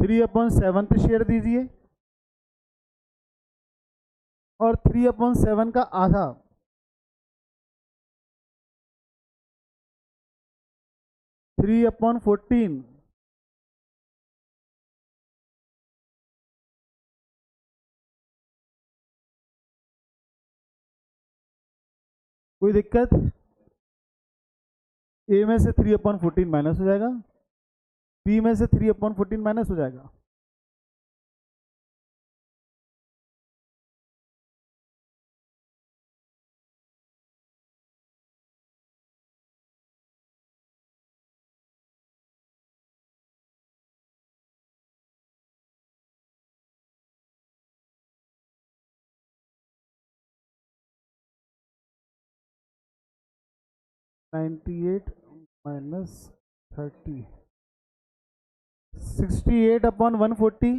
S1: 3/7 शेयर दीजिए, और 3/7 का आधा 3/14, कोई दिक्कत? ए में से 3/14 माइनस हो जाएगा, बी में से 3/14 माइनस हो जाएगा। -98 68/140,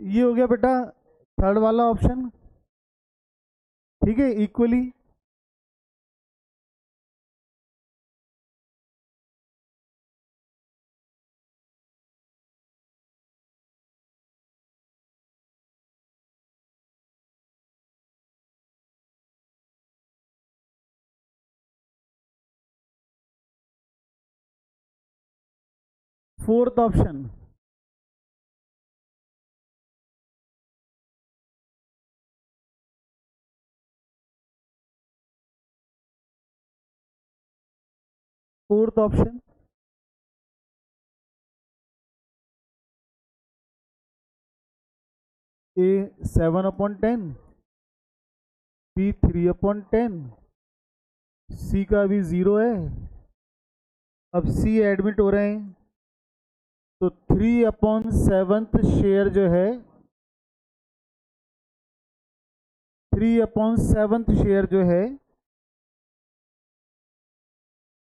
S1: ये हो गया बेटा थर्ड वाला ऑप्शन। ठीक है, equally. Fourth option, fourth option, A 7/10, B 3/10, C का भी 0 है। अब सी एडमिट हो रहे हैं, तो 3/7 शेयर जो है, 3/7 शेयर जो है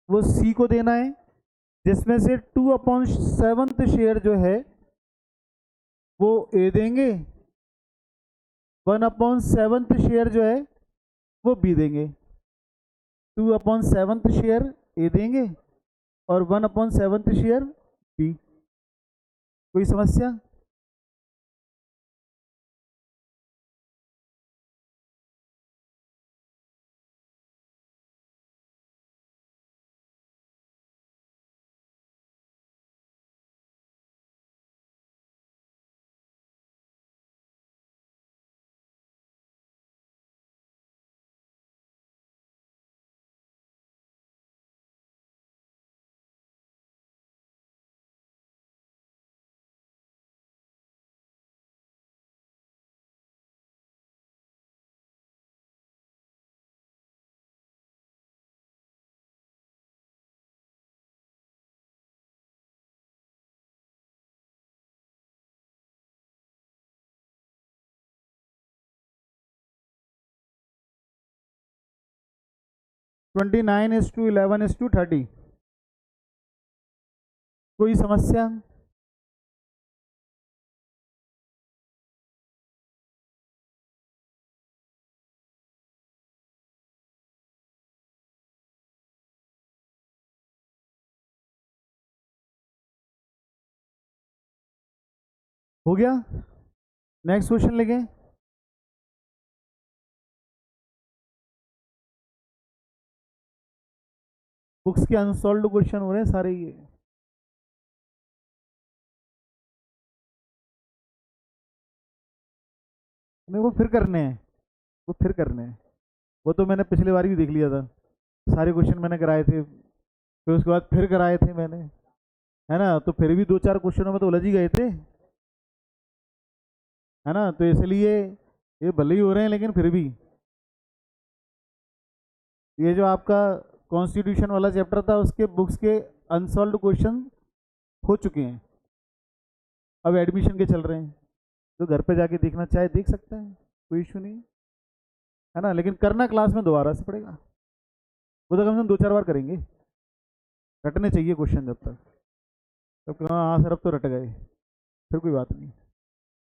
S1: वो सी को देना है, जिसमें से 2/7 शेयर जो है वो ए देंगे, 1/7 शेयर जो है वो बी देंगे। 2/7 शेयर ए देंगे और 1/7 शेयर बी। कोई समस्या? ट्वेंटी 9:11:30। कोई समस्या? हो गया। नेक्स्ट क्वेश्चन लेंगे। बुक्स के अनसॉल्व्ड क्वेश्चन हो रहे हैं सारे ये। नहीं वो फिर करने हैं, वो फिर करने हैं। वो तो मैंने पिछली बार भी देख लिया था, सारे क्वेश्चन मैंने कराए थे, फिर उसके बाद फिर कराए थे मैंने, है ना। तो फिर भी दो चार क्वेश्चनों में तो उलझ ही गए थे, है ना। तो इसलिए ये भले ही हो रहे हैं लेकिन फिर भी ये जो आपका कॉन्स्टिट्यूशन वाला चैप्टर था उसके बुक्स के अनसॉल्व्ड क्वेश्चन हो चुके हैं, अब एडमिशन के चल रहे हैं। तो घर पे जाके देखना चाहे देख सकता है, कोई इशू नहीं, है ना। लेकिन करना क्लास में दोबारा से पड़ेगा, वो तो कम से कम दो चार बार करेंगे, रटने चाहिए क्वेश्चन जब तक। तब तो हाँ सर अब तो रट गए, फिर कोई बात नहीं,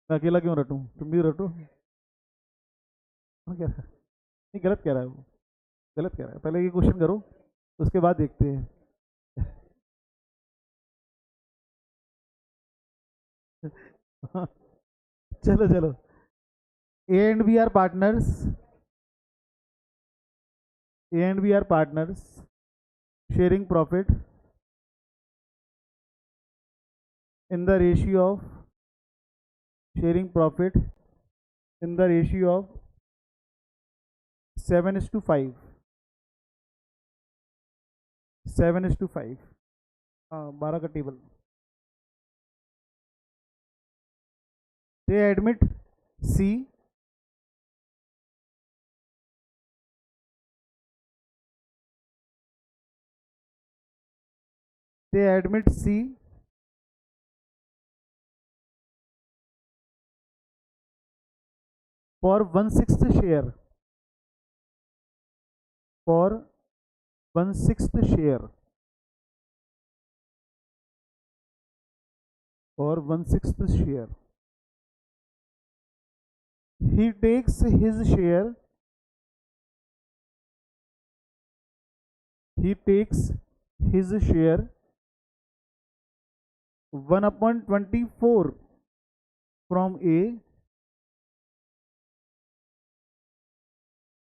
S1: मैं अकेला क्यों रटूं, तुम भी रटो। हाँ, क्या नहीं, गलत कह रहा है वो, गलत कह रहा है। पहले ये क्वेश्चन करो उसके बाद देखते हैं। चलो चलो। A and B are partners, A and B are partners sharing profit in the ratio of sharing profit in the ratio of 7:5, 7:5, हाँ 12 का table. they admit C, they admit C for 1/6 share, for 1/6 share, for 1/6 share. He takes his share, he takes his share 1/24 from A,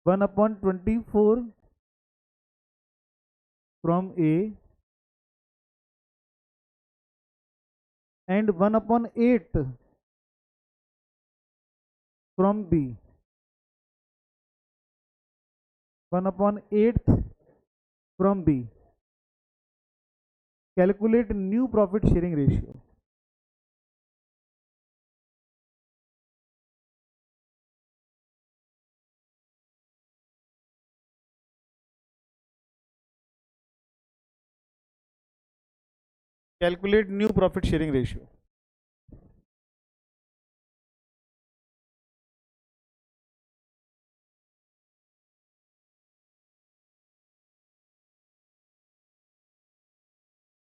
S1: 1/24 from A, and 1/8 from B, 1/8 from B. Calculate new profit sharing ratio. Calculate new profit sharing ratio.